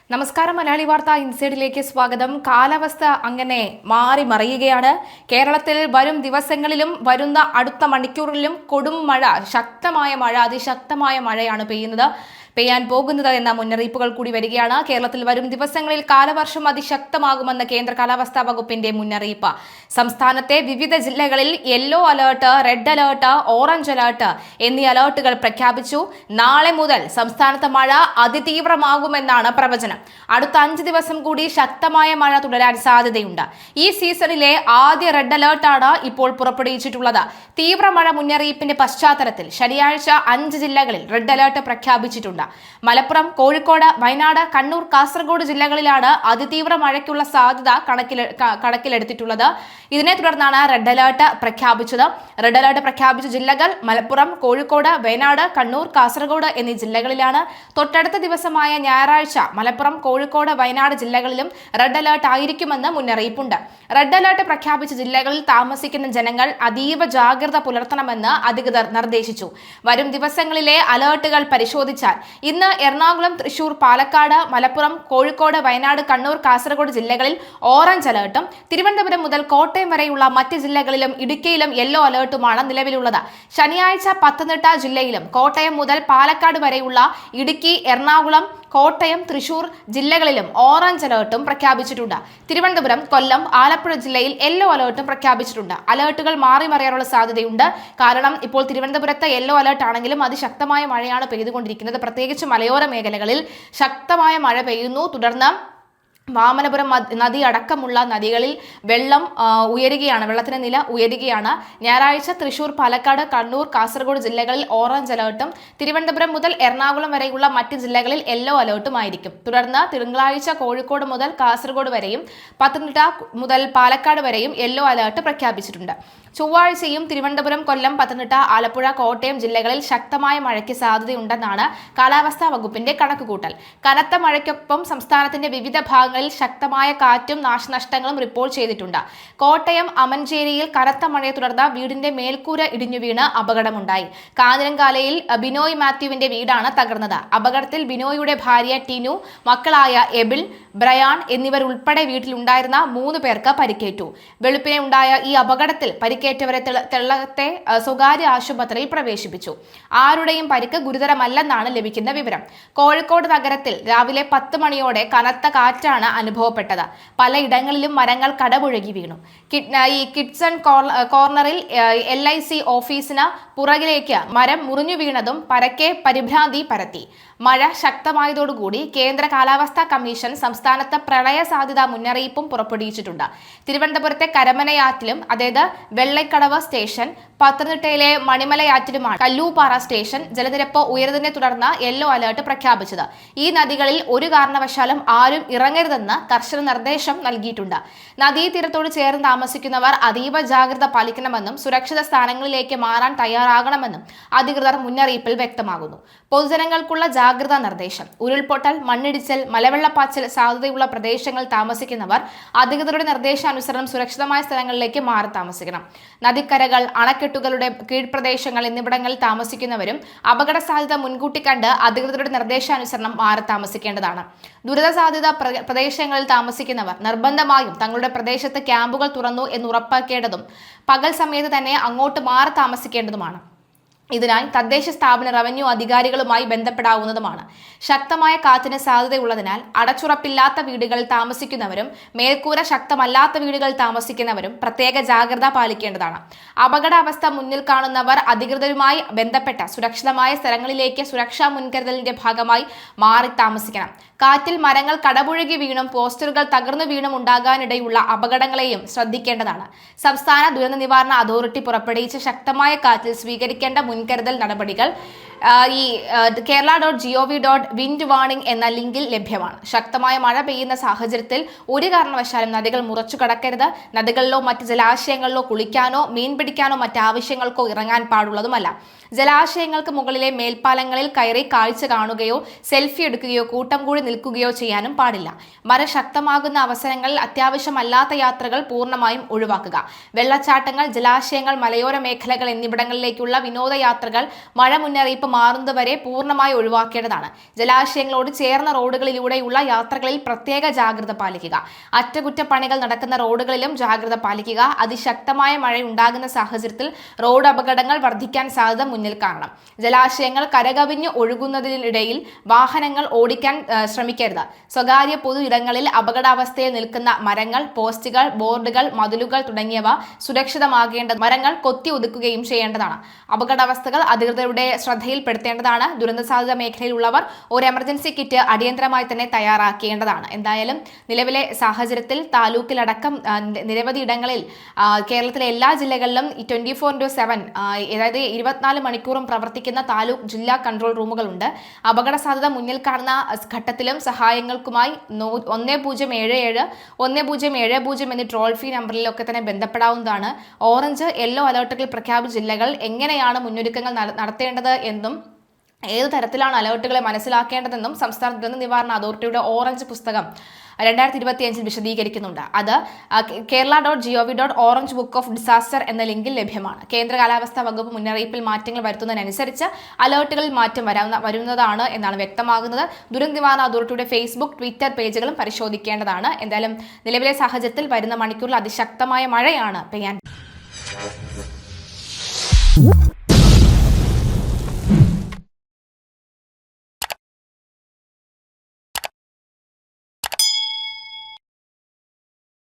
നമസ്കാരം. മലയാളി വാർത്ത ഇൻസൈഡിലേക്ക് സ്വാഗതം. കാലാവസ്ഥ അങ്ങനെ മാറി മറിയുകയാണ്. കേരളത്തിൽ വരും ദിവസങ്ങളിലും വരുന്ന അടുത്ത മണിക്കൂറിലും കൊടും മഴ, ശക്തമായ മഴ, അതിശക്തമായ മഴയാണ് പെയ്യാൻ പോകുന്നത് എന്ന മുന്നറിയിപ്പുകൾ കൂടി വരികയാണ്. കേരളത്തിൽ വരും ദിവസങ്ങളിൽ കാലവർഷം അതിശക്തമാകുമെന്ന് കേന്ദ്ര കാലാവസ്ഥാ വകുപ്പിന്റെ മുന്നറിയിപ്പ്. സംസ്ഥാനത്തെ വിവിധ ജില്ലകളിൽ yellow alert, red alert, orange alert എന്നീ അലേർട്ടുകൾ പ്രഖ്യാപിച്ചു. നാളെ മുതൽ സംസ്ഥാനത്ത് മഴ അതിതീവ്രമാകുമെന്നാണ് പ്രവചനം. അടുത്ത 5 ദിവസം കൂടി ശക്തമായ മഴ തുടരാൻ സാധ്യതയുണ്ട്. ഈ സീസണിലെ ആദ്യ റെഡ് അലേർട്ടാണ് ഇപ്പോൾ പുറപ്പെടുവിച്ചിട്ടുള്ളത്. തീവ്രമഴ മുന്നറിയിപ്പിന്റെ പശ്ചാത്തലത്തിൽ ശനിയാഴ്ച 5 ജില്ലകളിൽ റെഡ് അലേർട്ട് പ്രഖ്യാപിച്ചിട്ടുണ്ട്. മലപ്പുറം, കോഴിക്കോട്, വയനാട്, കണ്ണൂർ, കാസർഗോഡ് ജില്ലകളിലാണ് അതിതീവ്ര മഴയ്ക്കുള്ള സാധ്യത കണക്കിലെടുത്തിട്ടുള്ളത്. ഇതിനെ തുടർന്നാണ് റെഡ് അലേർട്ട് പ്രഖ്യാപിച്ചത്. റെഡ് അലേർട്ട് പ്രഖ്യാപിച്ച ജില്ലകൾ മലപ്പുറം, കോഴിക്കോട്, വയനാട്, കണ്ണൂർ, കാസർഗോഡ് എന്നീ ജില്ലകളിലാണ്. തൊട്ടടുത്ത ദിവസമായ ഞായറാഴ്ച മലപ്പുറം, കോഴിക്കോട്, വയനാട് ജില്ലകളിലും റെഡ് അലേർട്ട് ആയിരിക്കുമെന്ന് മുന്നറിയിപ്പുണ്ട്. റെഡ് അലേർട്ട് പ്രഖ്യാപിച്ച ജില്ലകളിൽ താമസിക്കുന്ന ജനങ്ങൾ അതീവ ജാഗ്രത പുലർത്തണമെന്ന് അധികൃതർ നിർദ്ദേശിച്ചു. വരും ദിവസങ്ങളിലെ അലേർട്ടുകൾ പരിശോധിച്ചാൽ ഇന്ന് എറണാകുളം, തൃശൂർ, പാലക്കാട്, മലപ്പുറം, കോഴിക്കോട്, വയനാട്, കണ്ണൂർ, കാസർഗോഡ് ജില്ലകളിൽ ഓറഞ്ച് അലേർട്ടും തിരുവനന്തപുരം മുതൽ കോട്ടയം വരെയുള്ള മറ്റ് ജില്ലകളിലും ഇടുക്കിയിലും യെല്ലോ അലേർട്ടുമാണ് നിലവിലുള്ളത്. ശനിയാഴ്ച പത്തനംതിട്ട ജില്ലയിലും കോട്ടയം മുതൽ പാലക്കാട് വരെയുള്ള ഇടുക്കി, എറണാകുളം, കോട്ടയം, തൃശൂർ ജില്ലകളിലും ഓറഞ്ച് അലേർട്ടും പ്രഖ്യാപിച്ചിട്ടുണ്ട്. തിരുവനന്തപുരം, കൊല്ലം, ആലപ്പുഴ ജില്ലയിൽ യെല്ലോ അലേർട്ടും പ്രഖ്യാപിച്ചിട്ടുണ്ട്. അലേർട്ടുകൾ മാറി മറിയാനുള്ള സാധ്യതയുണ്ട്. കാരണം ഇപ്പോൾ തിരുവനന്തപുരത്ത് യെല്ലോ അലേർട്ട് ആണെങ്കിലും അതിശക്തമായ മഴയാണ് പെയ്തുകൊണ്ടിരിക്കുന്നത്. പ്രത്യേകിച്ച് മലയോര മേഖലകളിൽ ശക്തമായ മഴ പെയ്യുന്നു. തുടർന്ന് വാമനപുരം നദി അടക്കമുള്ള നദികളിൽ വെള്ളത്തിന്റെ നില ഉയരുകയാണ്. ഞായറാഴ്ച തൃശൂർ, പാലക്കാട്, കണ്ണൂർ, കാസർഗോഡ് ജില്ലകളിൽ ഓറഞ്ച് അലേർട്ടും തിരുവനന്തപുരം മുതൽ എറണാകുളം വരെയുള്ള മറ്റ് ജില്ലകളിൽ യെല്ലോ അലേർട്ടും ആയിരിക്കും. തുടർന്ന് തിങ്കളാഴ്ച കോഴിക്കോട് മുതൽ കാസർഗോഡ് വരെയും പത്തനംതിട്ട മുതൽ പാലക്കാട് വരെയും യെല്ലോ അലേർട്ട് പ്രഖ്യാപിച്ചിട്ടുണ്ട്. ചൊവ്വാഴ്ചയും തിരുവനന്തപുരം, കൊല്ലം, പത്തനംതിട്ട, ആലപ്പുഴ, കോട്ടയം ജില്ലകളിൽ ശക്തമായ മഴയ്ക്ക് സാധ്യതയുണ്ടെന്നാണ് കാലാവസ്ഥാ വകുപ്പിന്റെ കണക്കുകൂട്ടൽ. കനത്ത മഴയ്ക്കൊപ്പം സംസ്ഥാനത്തിന്റെ വിവിധ ഭാഗങ്ങളിൽ ശക്തമായ കാറ്റും നാശനഷ്ടങ്ങളും റിപ്പോർട്ട് ചെയ്തിട്ടുണ്ട്. കോട്ടയം അമഞ്ചേരിയിൽ കനത്ത മഴയെ തുടർന്ന് വീടിന്റെ മേൽക്കൂര ഇടിഞ്ഞു വീണ് അപകടമുണ്ടായി. കാഞ്ഞിരങ്കാലയിൽ ബിനോയ് മാത്യുവിന്റെ വീടാണ് തകർന്നത്. അപകടത്തിൽ ബിനോയുടെ ഭാര്യ ടിനു, മക്കളായ എബിൾ, ബ്രയാൻ എന്നിവരുൾപ്പെടെ വീട്ടിലുണ്ടായിരുന്ന 3 പേർക്ക് പരിക്കേറ്റു. വെളുപ്പിനെ ഉണ്ടായ ഈ അപകടത്തിൽ പരിക്കേറ്റവരെ തെള്ളത്തെ സ്വകാര്യ ആശുപത്രിയിൽ പ്രവേശിപ്പിച്ചു. ആരുടെയും പരിക്ക് ഗുരുതരമല്ലെന്നാണ് ലഭിക്കുന്ന വിവരം. കോഴിക്കോട് നഗരത്തിൽ രാവിലെ 10 മണിയോടെ കനത്ത കാറ്റാണ് അനുഭവപ്പെട്ടത്. പലയിടങ്ങളിലും മരങ്ങൾ കടപുഴകി വീണു. ഈ കിഡ്സൺ കോർണറിൽ LIC ഓഫീസിന് പുറകിലേക്ക് മരം മുറിഞ്ഞു വീണതും പരക്കെ പരിഭ്രാന്തി പരത്തി. മഴ ശക്തമായതോടുകൂടി കേന്ദ്ര കാലാവസ്ഥാ കമ്മീഷൻ സംസ്ഥാനത്ത് പ്രളയ സാധ്യതാ മുന്നറിയിപ്പും പുറപ്പെടുവിച്ചിട്ടുണ്ട്. തിരുവനന്തപുരത്തെ കരമനയാറ്റിലും, അതായത് വെള്ളക്കടവ് സ്റ്റേഷൻ, പത്തനംതിട്ടയിലെ മണിമലയാറ്റിലുമാണ് കല്ലൂപ്പാറ സ്റ്റേഷൻ ജലനിരപ്പ് ഉയർന്നതിനെ തുടർന്ന് യെല്ലോ അലേർട്ട് പ്രഖ്യാപിച്ചത്. ഈ നദികളിൽ ഒരു കാരണവശാലും ആരും ഇറങ്ങരുതെന്ന് കർശന നിർദ്ദേശം നൽകിയിട്ടുണ്ട്. നദീതീരത്തോട് ചേർന്ന് താമസിക്കുന്നവർ അതീവ ജാഗ്രത പാലിക്കണമെന്നും സുരക്ഷിത സ്ഥാനങ്ങളിലേക്ക് മാറാൻ തയ്യാറാകണമെന്നും അധികൃതർ മുന്നറിയിപ്പിൽ വ്യക്തമാകുന്നു. പൊതുജനങ്ങൾക്കുള്ള ജാഗ്രതാ നിർദ്ദേശം: ഉരുൾപൊട്ടൽ, മണ്ണിടിച്ചൽ, മലവെള്ളപ്പാച്ചിൽ സാധ്യതയുള്ള പ്രദേശങ്ങളിൽ താമസിക്കുന്നവർ അധികൃതരുടെ നിർദ്ദേശാനുസരണം സുരക്ഷിതമായ സ്ഥലങ്ങളിലേക്ക് മാറി താമസിക്കണം. നദിക്കരകൾ, അണക്കെട്ടുകളുടെ കീഴ്പ്രദേശങ്ങൾ എന്നിവിടങ്ങളിൽ താമസിക്കുന്നവരും അപകട സാധ്യത മുൻകൂട്ടി കണ്ട് അധികൃതരുടെ നിർദ്ദേശാനുസരണം മാറി താമസിക്കേണ്ടതാണ്. ദുരിത സാധ്യത പ്രദേശങ്ങളിൽ താമസിക്കുന്നവർ നിർബന്ധമായും തങ്ങളുടെ പ്രദേശത്ത് ക്യാമ്പുകൾ തുറന്നു എന്ന് ഉറപ്പാക്കേണ്ടതും പകൽ സമയത്ത് തന്നെ അങ്ങോട്ട് മാറി താമസിക്കേണ്ടതുമാണ്. ഇതിനായി തദ്ദേശ സ്ഥാപന റവന്യൂ അധികാരികളുമായി ബന്ധപ്പെടാവുന്നതുമാണ്. ശക്തമായ കാറ്റിന് സാധ്യതയുള്ളതിനാൽ അടച്ചുറപ്പില്ലാത്ത വീടുകളിൽ താമസിക്കുന്നവരും മേൽക്കൂര ശക്തമല്ലാത്ത വീടുകളിൽ താമസിക്കുന്നവരും പ്രത്യേക ജാഗ്രത പാലിക്കേണ്ടതാണ്. അപകടാവസ്ഥ മുന്നിൽ കാണുന്നവർ അധികൃതരുമായി ബന്ധപ്പെട്ട സുരക്ഷിതമായ സ്ഥലങ്ങളിലേക്ക് സുരക്ഷാ മുൻകരുതലിന്റെ ഭാഗമായി മാറി താമസിക്കണം. കാറ്റിൽ മരങ്ങൾ കടപുഴകി വീണും പോസ്റ്ററുകൾ തകർന്നു വീണും ഉണ്ടാകാനിടയുള്ള അപകടങ്ങളെയും ശ്രദ്ധിക്കേണ്ടതാണ്. സംസ്ഥാന ദുരന്ത നിവാരണ അതോറിറ്റി പുറപ്പെടുവിച്ച ശക്തമായ കാറ്റിൽ സ്വീകരിക്കേണ്ട മുൻകരുതൽ നടപടികൾ ഈ kerala.gov.wind warning എന്ന ലിങ്കിൽ ലഭ്യമാണ്. ശക്തമായ മഴ പെയ്യുന്ന സാഹചര്യത്തിൽ ഒരു കാരണവശാലും നദികൾ മുറിച്ചു കടക്കരുത്. നദികളിലോ മറ്റ് ജലാശയങ്ങളിലോ കുളിക്കാനോ മീൻ പിടിക്കാനോ മറ്റാവശ്യങ്ങൾക്കോ ഇറങ്ങാൻ പാടുള്ളതുമല്ല. ജലാശയങ്ങൾക്ക് മുകളിലെ മേൽപ്പാലങ്ങളിൽ കയറി കാഴ്ച കാണുകയോ സെൽഫി എടുക്കുകയോ കൂട്ടം കൂടി നിൽക്കുകയോ ചെയ്യാനും പാടില്ല. മഴ ശക്തമാകുന്ന അവസരങ്ങളിൽ അത്യാവശ്യമല്ലാത്ത യാത്രകൾ പൂർണ്ണമായും ഒഴിവാക്കുക. വെള്ളച്ചാട്ടങ്ങൾ, ജലാശയങ്ങൾ, മലയോര മേഖലകൾ എന്നിവിടങ്ങളിലേക്കുള്ള വിനോദയാത്രകൾ മഴ മുന്നറിയിപ്പ് ഒഴുക്ക് മാറുന്നതുവരെ പൂർണ്ണമായി ഒഴിവാക്കേണ്ടതാണ്. ജലാശയങ്ങളോട് ചേർന്ന റോഡുകളിലൂടെയുള്ള യാത്രകളിൽ പ്രത്യേക ജാഗ്രത പാലിക്കുക. അറ്റകുറ്റപ്പണികൾ നടക്കുന്ന റോഡുകളിലും ജാഗ്രത പാലിക്കുക. അതിശക്തമായ മഴ ഉണ്ടാകുന്ന സാഹചര്യത്തിൽ റോഡ് അപകടങ്ങൾ വർദ്ധിക്കാൻ സാധ്യത മുന്നിൽ കാണണം. ജലാശയങ്ങൾ കരകവിഞ്ഞ് ഒഴുകുന്നതിനിടയിൽ വാഹനങ്ങൾ ഓടിക്കാൻ ശ്രമിക്കരുത്. സ്വകാര്യ പൊതു ഇടങ്ങളിൽ അപകടാവസ്ഥയിൽ നിൽക്കുന്ന മരങ്ങൾ, പോസ്റ്റുകൾ, ബോർഡുകൾ, മതിലുകൾ തുടങ്ങിയവ സുരക്ഷിതമാകേണ്ടത്. മരങ്ങൾ കൊത്തി ഒതുക്കുകയും ചെയ്യേണ്ടതാണ്. അപകടാവസ്ഥകൾ അധികൃതരുടെ ശ്രദ്ധയിൽപ്പെടുത്തേണ്ടതാണ്. ദുരന്ത സാധ്യത മേഖലയിലുള്ളവർ ഒരു എമർജൻസി കിറ്റ് അടിയന്തരമായി തന്നെ തയ്യാറാക്കേണ്ടതാണ്. എന്തായാലും നിലവിലെ സാഹചര്യത്തിൽ താലൂക്കിലടക്കം നിരവധി ഇടങ്ങളിൽ കേരളത്തിലെ എല്ലാ ജില്ലകളിലും 24/7 അതായത് 24 മണിക്കൂറും പ്രവർത്തിക്കുന്ന താലൂക്ക് ജില്ലാ കൺട്രോൾ റൂമുകളുണ്ട്. അപകട സാധ്യത മുന്നിൽ കാണുന്ന ഘട്ടത്തിലും സഹായങ്ങൾക്കുമായി 1077 1070 എന്നീ ടോൾ ഫ്രീ നമ്പറിലൊക്കെ തന്നെ ബന്ധപ്പെടാവുന്നതാണ്. ഓറഞ്ച്, യെല്ലോ അലർട്ടുകൾ പ്രഖ്യാപിച്ച ജില്ലകൾ എങ്ങനെയാണ് മുന്നൊരുക്കങ്ങൾ നടത്തേണ്ടത് എന്നും ഏത് തരത്തിലാണ് അലർട്ടുകളെ മനസ്സിലാക്കേണ്ടതെന്നും സംസ്ഥാന ദുരന്ത നിവാരണ അതോറിറ്റിയുടെ ഓറഞ്ച് പുസ്തകം 2025 വിശദീകരിക്കുന്നുണ്ട്. അത് kerala.gov.orange book of disaster എന്ന ലിങ്കിൽ ലഭ്യമാണ്. കേന്ദ്ര കാലാവസ്ഥാ വകുപ്പ് മുന്നറിയിപ്പിൽ മാറ്റങ്ങൾ വരുത്തുന്നതിനനുസരിച്ച് അലർട്ടുകളിൽ മാറ്റം വരുന്നതാണ് എന്നാണ് വ്യക്തമാകുന്നത്. ദുരന്ത നിവാരണ അതോറിറ്റിയുടെ ഫേസ്ബുക്ക്, ട്വിറ്റർ പേജുകളും പരിശോധിക്കേണ്ടതാണ്. എന്തായാലും നിലവിലെ സാഹചര്യത്തിൽ വരുന്ന മണിക്കൂറിൽ അതിശക്തമായ മഴയാണ് പെയ്യാൻ